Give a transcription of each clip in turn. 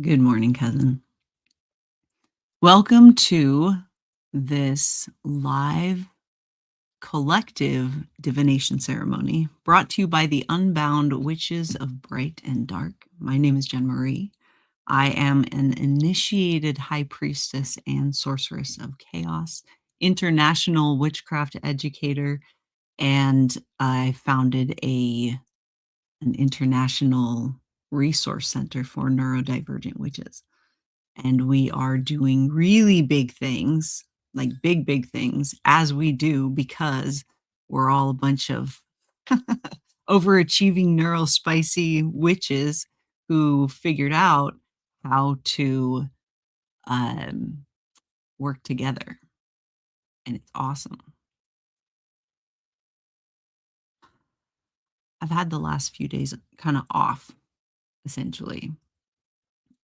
Good morning, cousin. Welcome to this live collective divination ceremony brought to you by the Unbound Witches of Bright and Dark. My name is Jen Marie. I am an initiated high priestess and sorceress of chaos, international witchcraft educator, and I founded an international resource center for neurodivergent witches. And we are doing really big things, like big things, as we do because we're all a bunch of overachieving neurospicy witches who figured out how to work together. And it's awesome. I've had the last few days kind of off, essentially.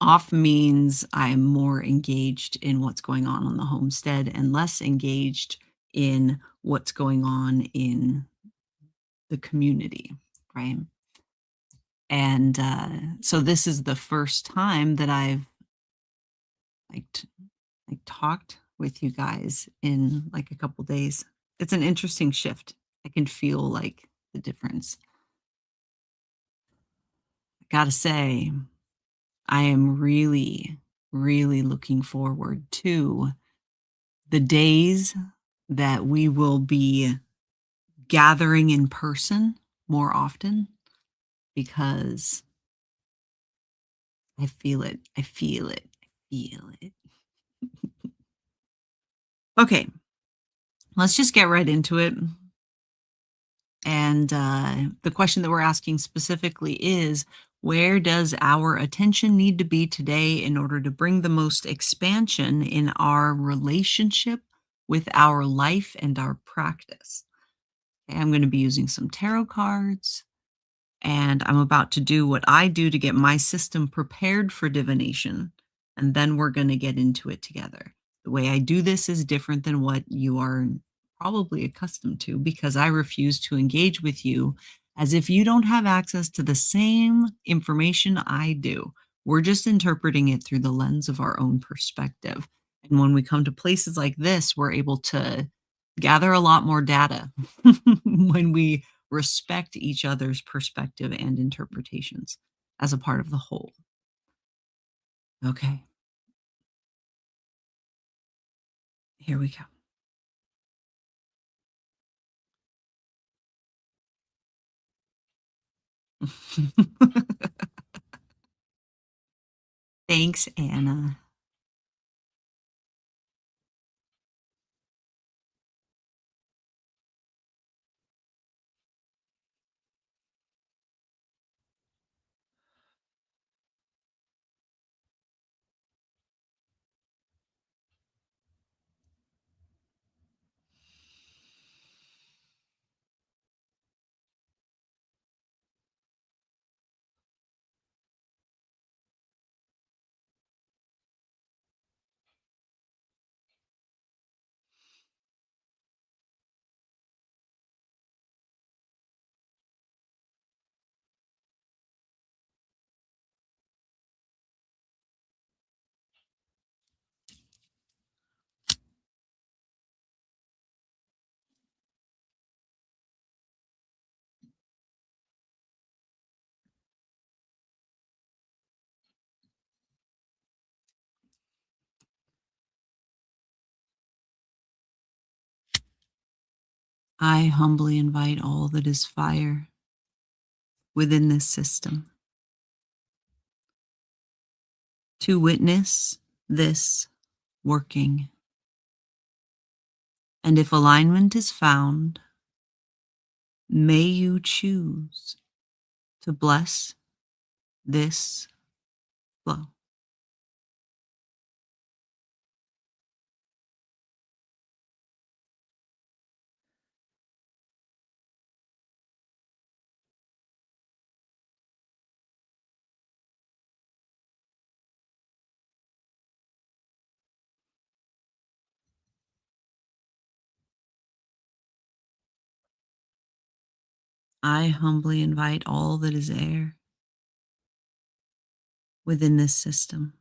Off means I'm more engaged in what's going on the homestead and less engaged in what's going on in the community, right? And so this is the first time that I've talked with you guys in like a couple days. It's an interesting shift. I can feel like the difference. I gotta say, I am really, really looking forward to the days that we will be gathering in person more often because I feel it. I feel it. I feel it. Okay, let's just get right into it. And the question that we're asking specifically is, where does our attention need to be today in order to bring the most expansion in our relationship with our life and our practice? Okay, I'm going to be using some tarot cards, and I'm about to do what I do to get my system prepared for divination, and then we're going to get into it together. The way I do this is different than what you are probably accustomed to because I refuse to engage with you as if you don't have access to the same information I do. We're just interpreting it through the lens of our own perspective. And when we come to places like this, we're able to gather a lot more data when we respect each other's perspective and interpretations as a part of the whole. Okay, here we go. Thanks, Anna. I humbly invite all that is fire within this system to witness this working. And if alignment is found, may you choose to bless this flow. I humbly invite all that is air within this system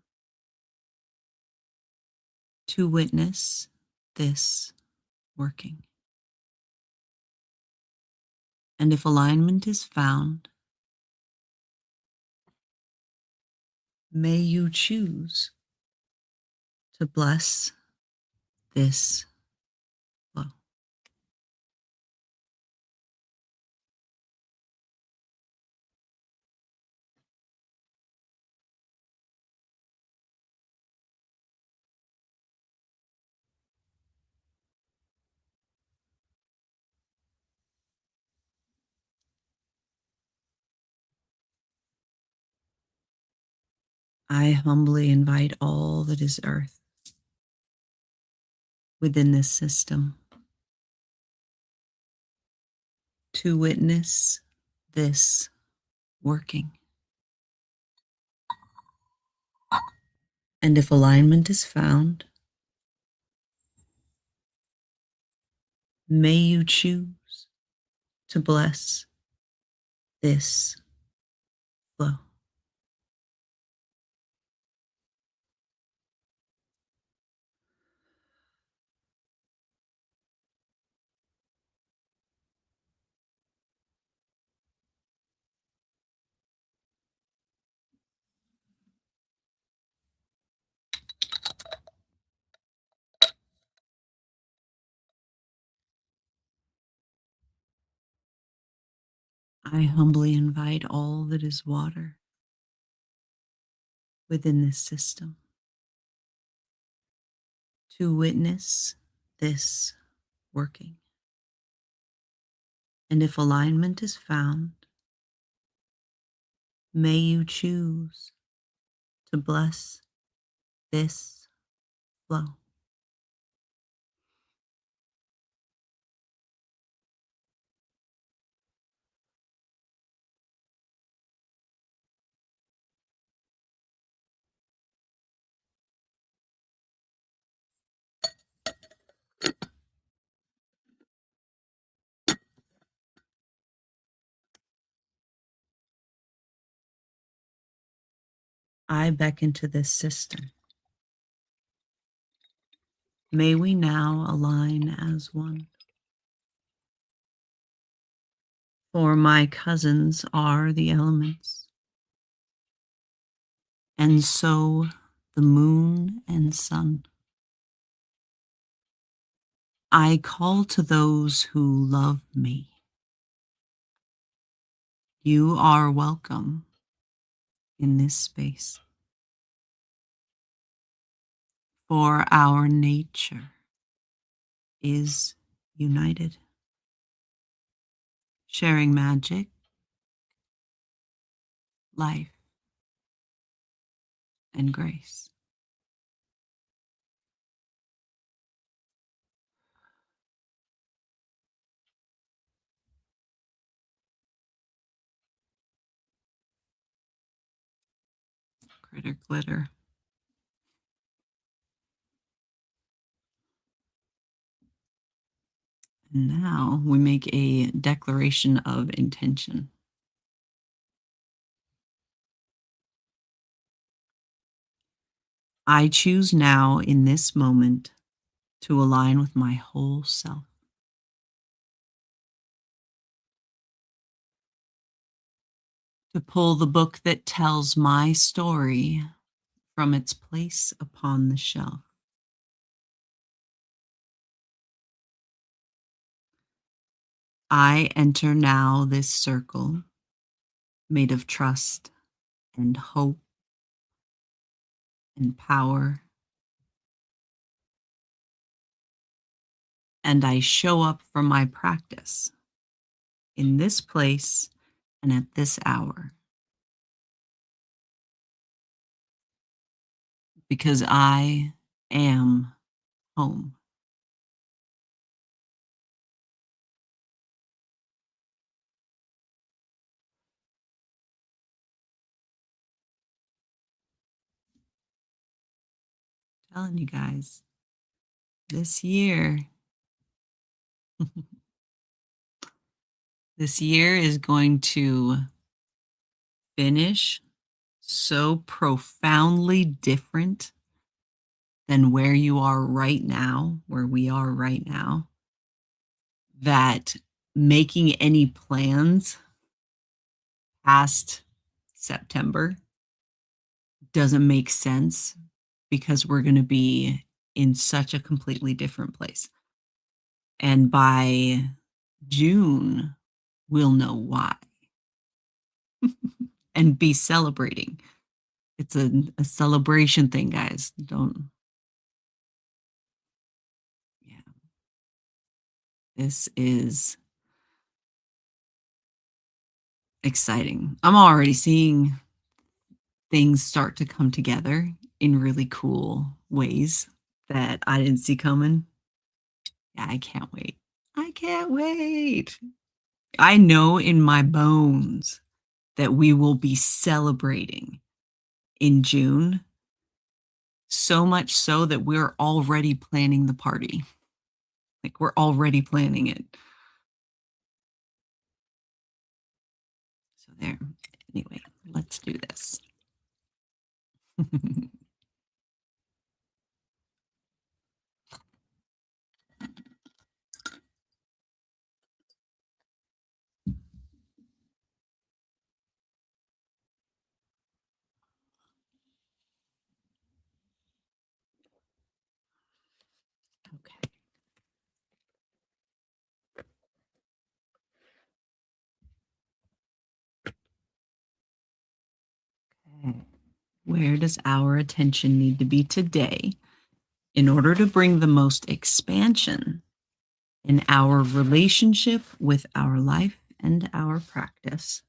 to witness this working. And if alignment is found, may you choose to bless this flow. I humbly invite all that is earth within this system to witness this working. And if alignment is found, may you choose to bless this flow. I humbly invite all that is water within this system to witness this working. And if alignment is found, may you choose to bless this flow. I beckon to this system. May we now align as one. For my cousins are the elements, and so the moon and sun. I call to those who love me. You are welcome in this space, for our nature is united, sharing magic, life, and grace. Critter glitter. And now we make a declaration of intention. I choose now in this moment to align with my whole self, to pull the book that tells my story from its place upon the shelf. I enter now this circle made of trust and hope and power, and I show up for my practice in this place and at this hour because I am home. Telling you guys, this year, this year is going to finish so profoundly different than where you are right now, where we are right now, that making any plans past September doesn't make sense because we're going to be in such a completely different place. And by June, we'll know why and be celebrating. It's a celebration thing, guys. Don't, yeah, this is exciting. I'm already seeing things start to come together in really cool ways that I didn't see coming. Yeah, I can't wait. I can't wait. I know in my bones that we will be celebrating in June, so much so that we're already planning the party. Like we're already planning it. So there. Anyway, let's do this. Okay. Where does our attention need to be today in order to bring the most expansion in our relationship with our life and our practice?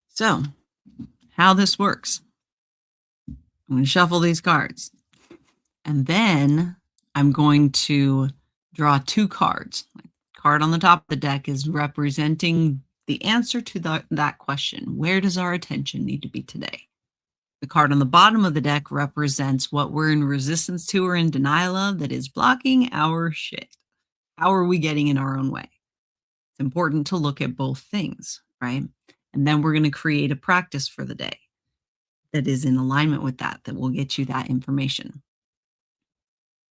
So, how this works, I'm going to shuffle these cards and then I'm going to draw two cards. The card on the top of the deck is representing the answer to that question. Where does our attention need to be today? The card on the bottom of the deck represents what we're in resistance to or in denial of that is blocking our shit. How are we getting in our own way? It's important to look at both things, right? And then we're going to create a practice for the day that is in alignment with that, that will get you that information.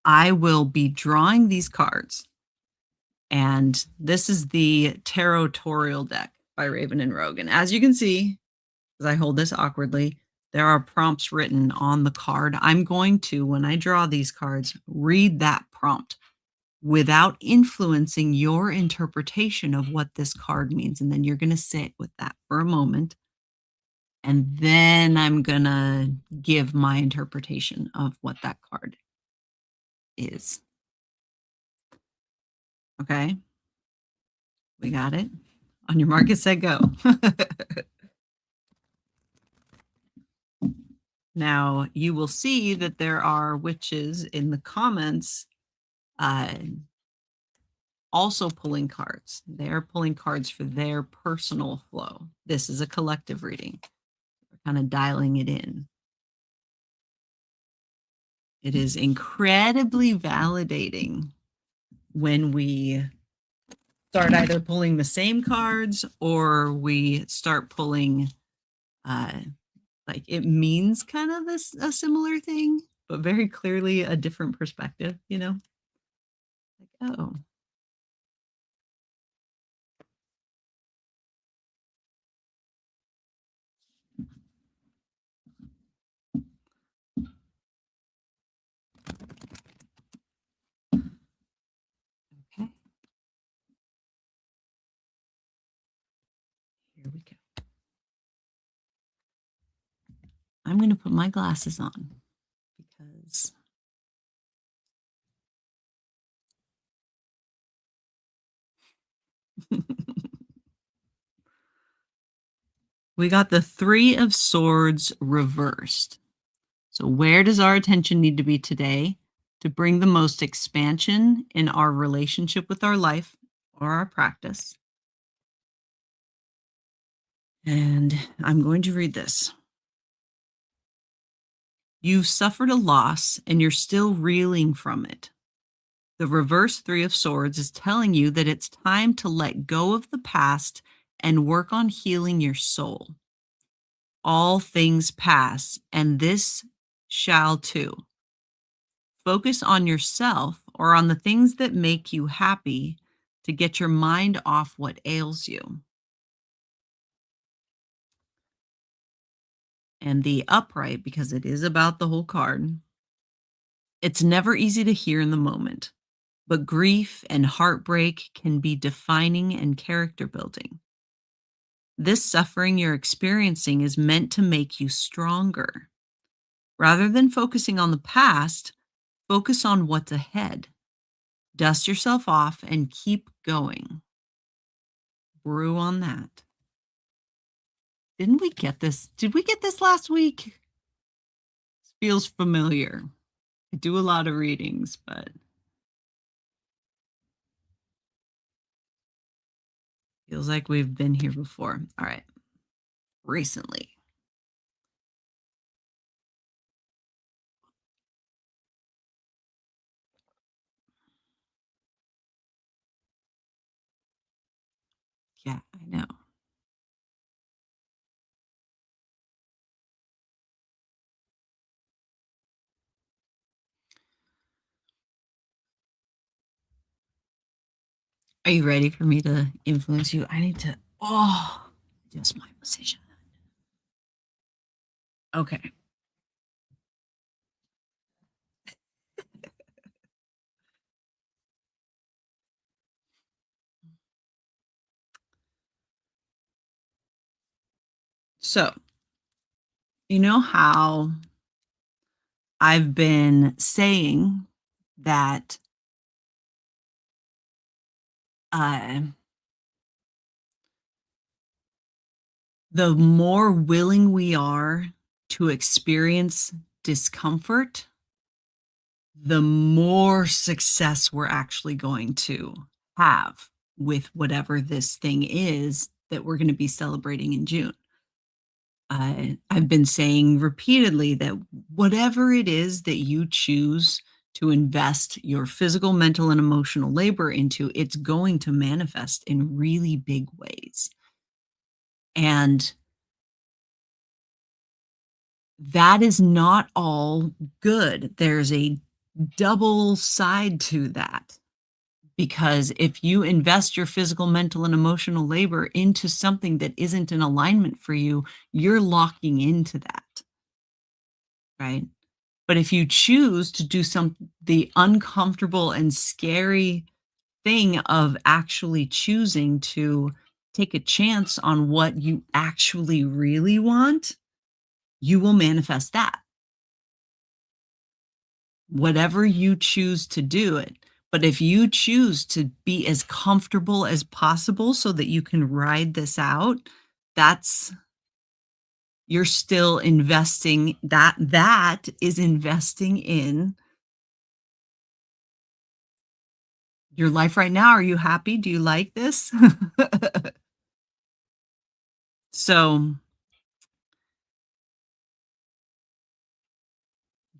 I will be drawing these cards, and this is the Tarotorial deck by Raven and Rogue. And as you can see, as I hold this awkwardly, there are prompts written on the card. I'm going to, when I draw these cards, read that prompt without influencing your interpretation of what this card means. And then you're going to sit with that for a moment. And then I'm going to give my interpretation of what that card is. Okay. We got it. On your mark, get set, go. Now, you will see that there are witches in the comments uh, also pulling cards. They're pulling cards for their personal flow. This is a collective reading. We're kind of dialing it in. It is incredibly validating when we start either pulling the same cards or we start pulling like it means kind of this a similar thing, but very clearly a different perspective, you know? Like, oh, okay, here we go. I'm going to put my glasses on because we got the Three of Swords reversed. So, where does our attention need to be today to bring the most expansion in our relationship with our life or our practice? And I'm going to read this. You've suffered a loss and you're still reeling from it. The reverse Three of Swords is telling you that it's time to let go of the past and work on healing your soul. All things pass, and this shall too. Focus on yourself or on the things that make you happy to get your mind off what ails you. And the upright, because it is about the whole card, it's never easy to hear in the moment, but grief and heartbreak can be defining and character building. This suffering you're experiencing is meant to make you stronger. Rather than focusing on the past, focus on what's ahead. Dust yourself off and keep going. Brew on that. Didn't we get this? Did we get this last week? Feels familiar. I do a lot of readings, but feels like we've been here before. All right. Recently. Yeah, I know. Are you ready for me to influence you? I need to, adjust my position. Okay. So, you know how I've been saying that uh, the more willing we are to experience discomfort, the more success we're actually going to have with whatever this thing is that we're going to be celebrating in June. I've been saying repeatedly that whatever it is that you choose to invest your physical, mental, and emotional labor into, it's going to manifest in really big ways. And that is not all good. There's a double side to that. Because if you invest your physical, mental, and emotional labor into something that isn't in alignment for you, you're locking into that, right? But if you choose to do the uncomfortable and scary thing of actually choosing to take a chance on what you actually really want, you will manifest that. Whatever you choose to do it. But if you choose to be as comfortable as possible so that you can ride this out, that's you're still investing that is investing in your life right now. Are you happy? Do you like this? So,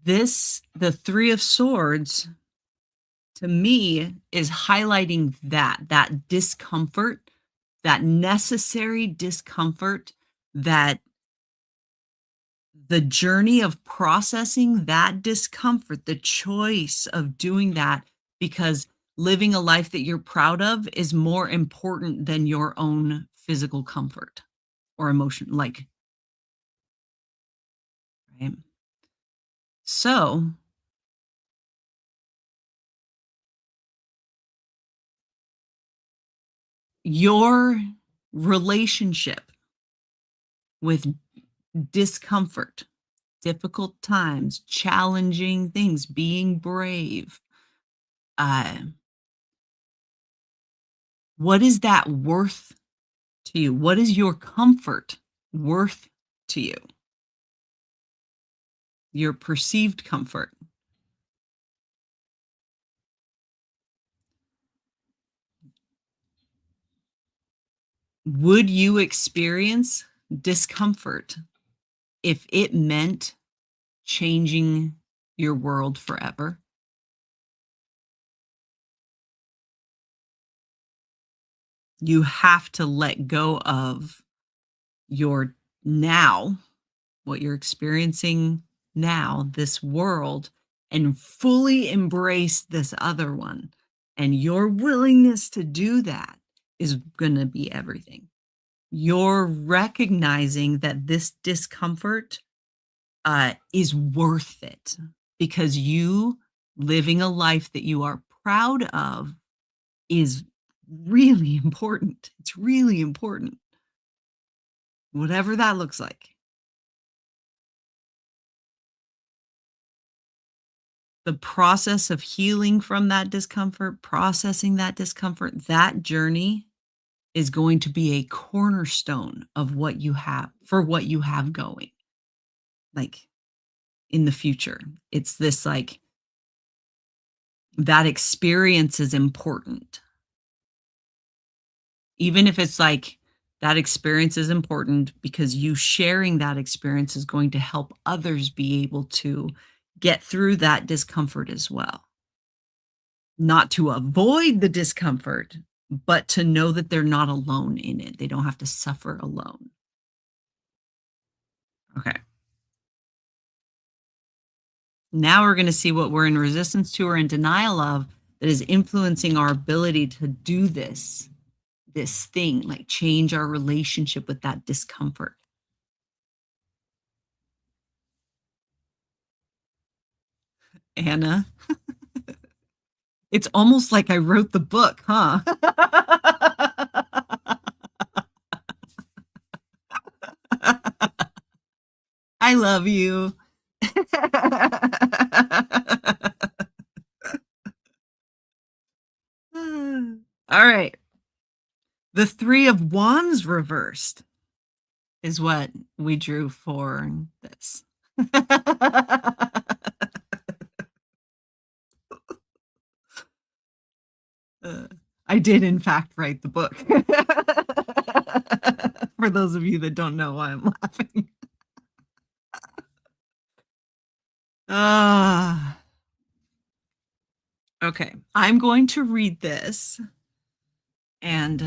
the 3 of Swords to me is highlighting that discomfort, that necessary discomfort, that the journey of processing that discomfort, the choice of doing that, because living a life that you're proud of is more important than your own physical comfort or emotion, like, right? So, your relationship with discomfort, difficult times, challenging things, being brave, uh, what is that worth to you? What is your comfort worth to you? Your perceived comfort. Would you experience discomfort if it meant changing your world forever? You have to let go of your now, what you're experiencing now, this world, and fully embrace this other one. And your willingness to do that is going to be everything. You're recognizing that this discomfort is worth it because you living a life that you are proud of is really important. It's really important, whatever that looks like. The process of healing from that discomfort, processing that discomfort, that journey is going to be a cornerstone of what you have for what you have going, like in the future. It's this like that experience is important. Even if it's like that experience is important because you sharing that experience is going to help others be able to get through that discomfort as well. Not to avoid the discomfort, but to know that they're not alone in it. They don't have to suffer alone. Okay. Now we're going to see what we're in resistance to or in denial of that is influencing our ability to do this thing, like change our relationship with that discomfort. Anna, it's almost like I wrote the book, huh? I love you. All right. The 3 of Wands reversed is what we drew for this. Uh, I did, in fact, write the book. For those of you that don't know why I'm laughing. Ah, okay. I'm going to read this, and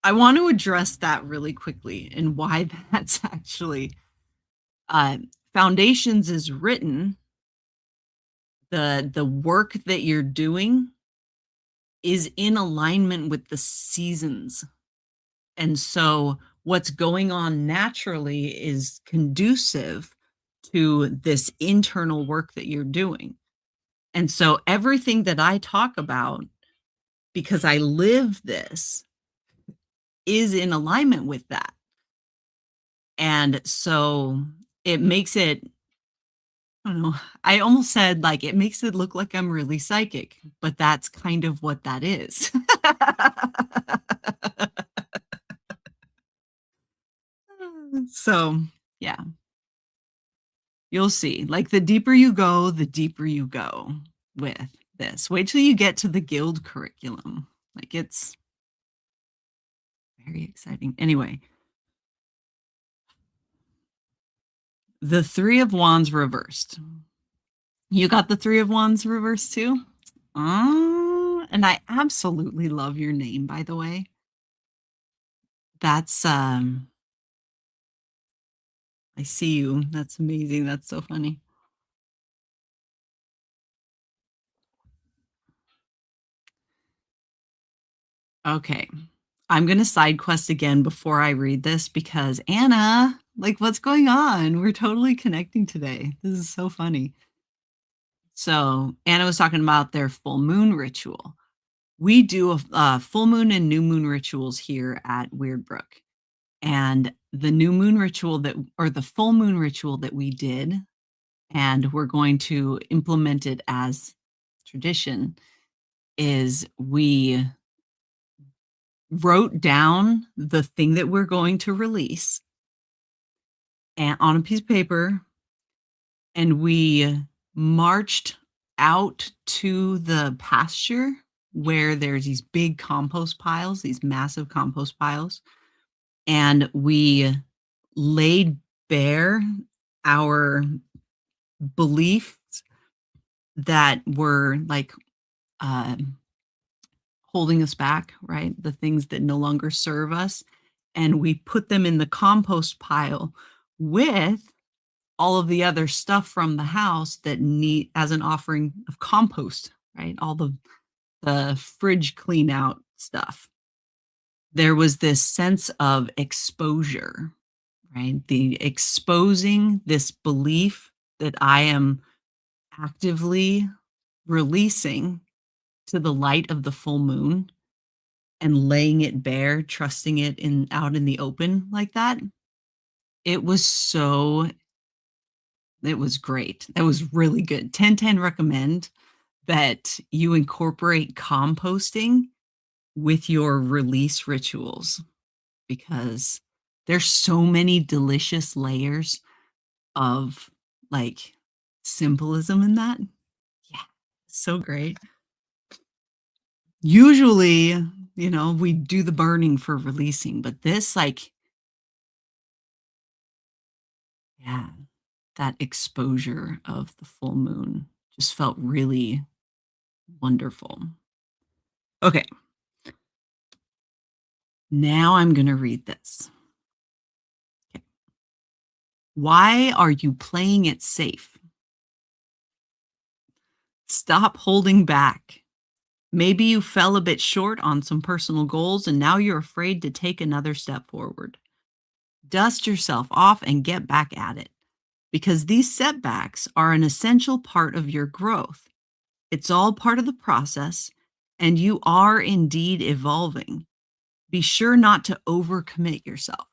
I want to address that really quickly and why that's actually uh, foundations is written. The work that you're doing is in alignment with the seasons. And so what's going on naturally is conducive to this internal work that you're doing. And so everything that I talk about, because I live this, is in alignment with that. And so it makes it, I don't know, I almost said like it makes it look like I'm really psychic, but that's kind of what that is. So, yeah, you'll see. Like the deeper you go, the deeper you go with this. Wait till you get to the guild curriculum. Like it's very exciting. Anyway, the 3 of Wands reversed. You got the 3 of Wands reversed too? And I absolutely love your name, by the way. That's, I see you. That's amazing. That's so funny. Okay. I'm gonna side quest again before I read this because Anna, like, what's going on? We're totally connecting today. This is so funny. So Anna was talking about their full moon ritual. We do a full moon and new moon rituals here at Weird Brook. And the new moon ritual that, or the full moon ritual that we did, and we're going to implement it as tradition, is we wrote down the thing that we're going to release and on a piece of paper, and we marched out to the pasture where there's these big compost piles, these massive compost piles, and we laid bare our beliefs that were like uh, holding us back, right? The things that no longer serve us. And we put them in the compost pile with all of the other stuff from the house that need as an offering of compost, right? All the fridge clean out stuff. There was this sense of exposure, right? The exposing this belief that I am actively releasing to the light of the full moon and laying it bare, trusting it in out in the open like that. It was so it was great. That was really good. 10/10 recommend that you incorporate composting with your release rituals because there's so many delicious layers of like symbolism in that. Yeah, so great. Usually, we do the burning for releasing, but this, like, yeah, that exposure of the full moon just felt really wonderful. Okay, now I'm going to read this. Okay. Why are you playing it safe? Stop holding back. Maybe you fell a bit short on some personal goals and now you're afraid to take another step forward. Dust yourself off and get back at it because these setbacks are an essential part of your growth. It's all part of the process, and you are indeed evolving. Be sure not to overcommit yourself.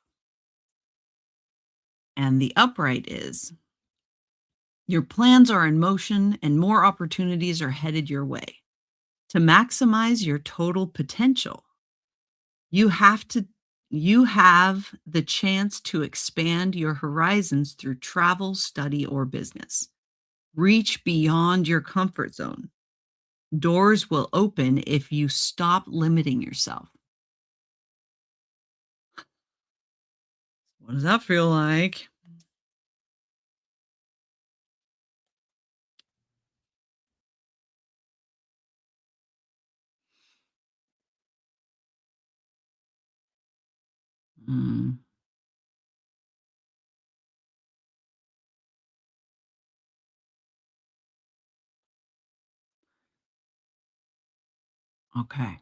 And the upright is your plans are in motion and more opportunities are headed your way. To maximize your total potential, you have to you have the chance to expand your horizons through travel, study, or business. Reach beyond your comfort zone. Doors will open if you stop limiting yourself. What does that feel like? Mm, okay.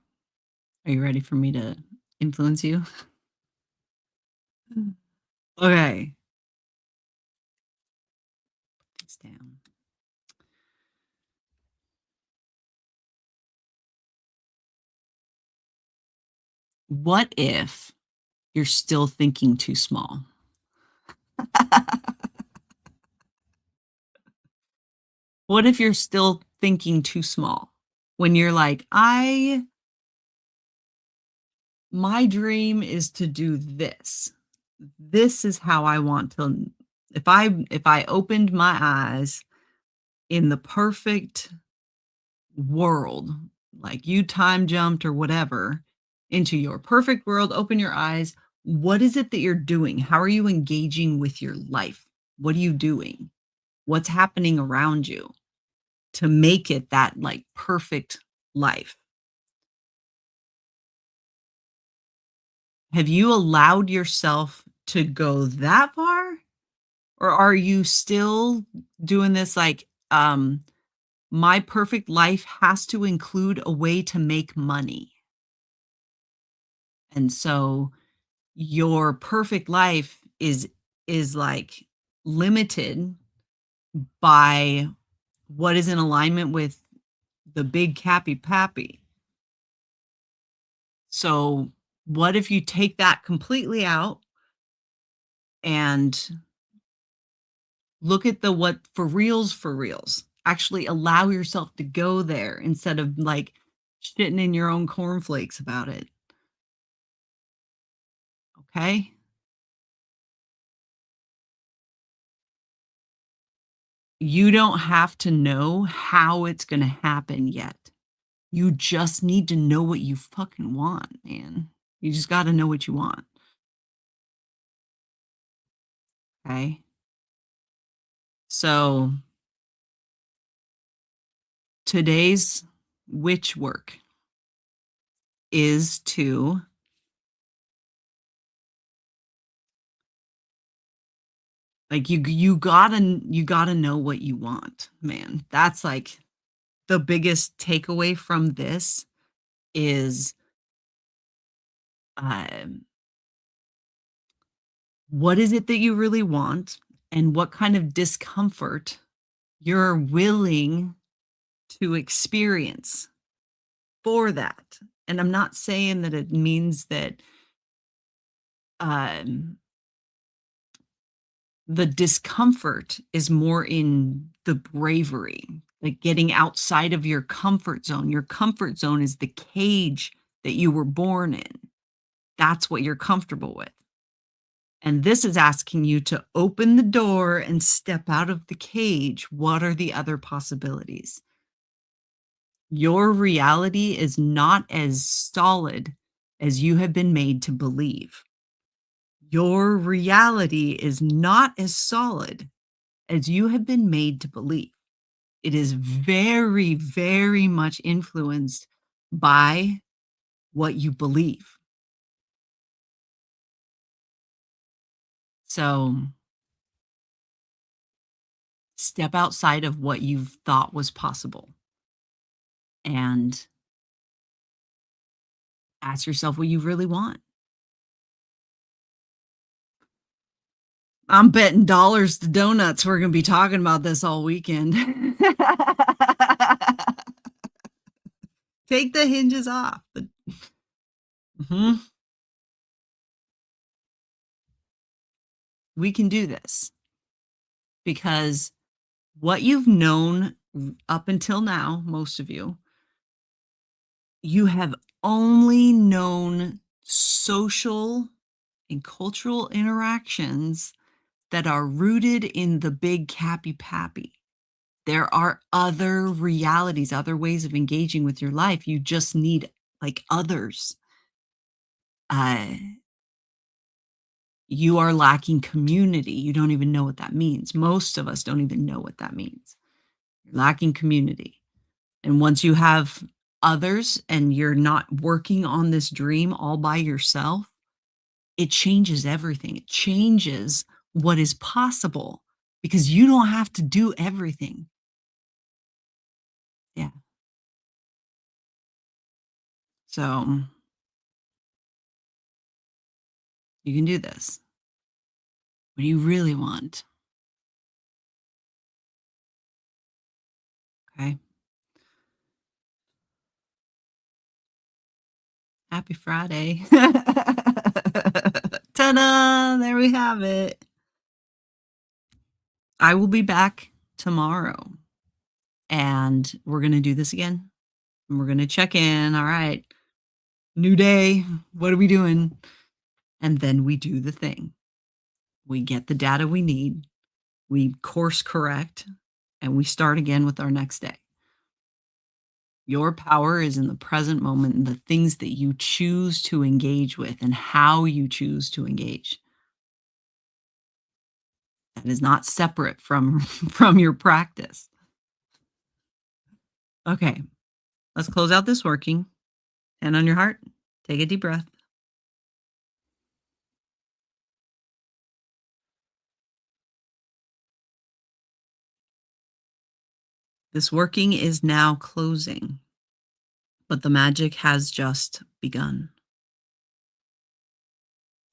Are you ready for me to influence you? Okay. these down. What if you're still thinking too small? What if you're still thinking too small? When you're like, "I my dream is to do this. This is how I want to if I opened my eyes in the perfect world, like you time jumped or whatever, into your perfect world, open your eyes. What is it that you're doing? How are you engaging with your life? What are you doing? What's happening around you to make it that like perfect life? Have you allowed yourself to go that far? Or are you still doing this like, my perfect life has to include a way to make money? And so your perfect life is like limited by what is in alignment with the big cappy pappy. So what if you take that completely out and look at the what for reals. Actually allow yourself to go there instead of like shitting in your own cornflakes about it. Okay? You don't have to know how it's going to happen yet. You just need to know what you fucking want, man. You just got to know what you want. Okay? So today's witch work is to like you gotta know what you want, man. That's like the biggest takeaway from this is um, what is it that you really want and what kind of discomfort you're willing to experience for that. And I'm not saying that it means that um, the discomfort is more in the bravery, like getting outside of your comfort zone. Your comfort zone is the cage that you were born in. That's what you're comfortable with. And this is asking you to open the door and step out of the cage. What are the other possibilities? Your reality is not as solid as you have been made to believe. Your reality is not as solid as you have been made to believe. It is very, very much influenced by what you believe. So step outside of what you've thought was possible and ask yourself what you really want. I'm betting dollars to donuts we're gonna be talking about this all weekend. Take the hinges off. Mhm. We can do this because what you've known up until now, most of you have only known social and cultural interactions that are rooted in the big cappy pappy. There are other realities, other ways of engaging with your life. You just need like others. Uh, you are lacking community. You don't even know what that means. Most of us don't even know what that means. You're lacking community. And once you have others and you're not working on this dream all by yourself, it changes everything. It changes what is possible because you don't have to do everything. Yeah. So you can do this. What do you really want? Okay. Happy Friday. Ta-da! There we have it. I will be back tomorrow, and we're gonna do this again, and we're gonna check in. All right, new day. What are we doing? And then we do the thing. We get the data we need, we course correct, and we start again with our next day. Your power is in the present moment and the things that you choose to engage with and how you choose to engage. That is not separate from from your practice. Okay, let's close out this working. Hand on your heart. Take a deep breath. This working is now closing, but the magic has just begun.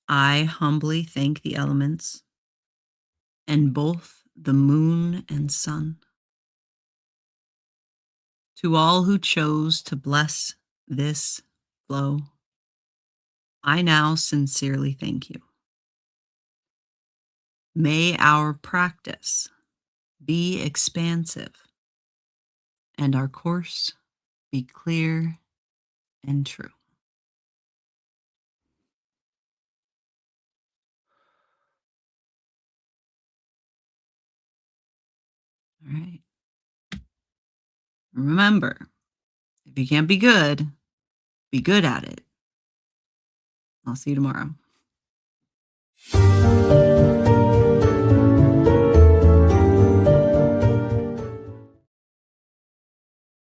I humbly thank the elements and both the moon and sun. To all who chose to bless this flow, I now sincerely thank you. May our practice be expansive and our course be clear and true. All right. Remember, if you can't be good at it. I'll see you tomorrow.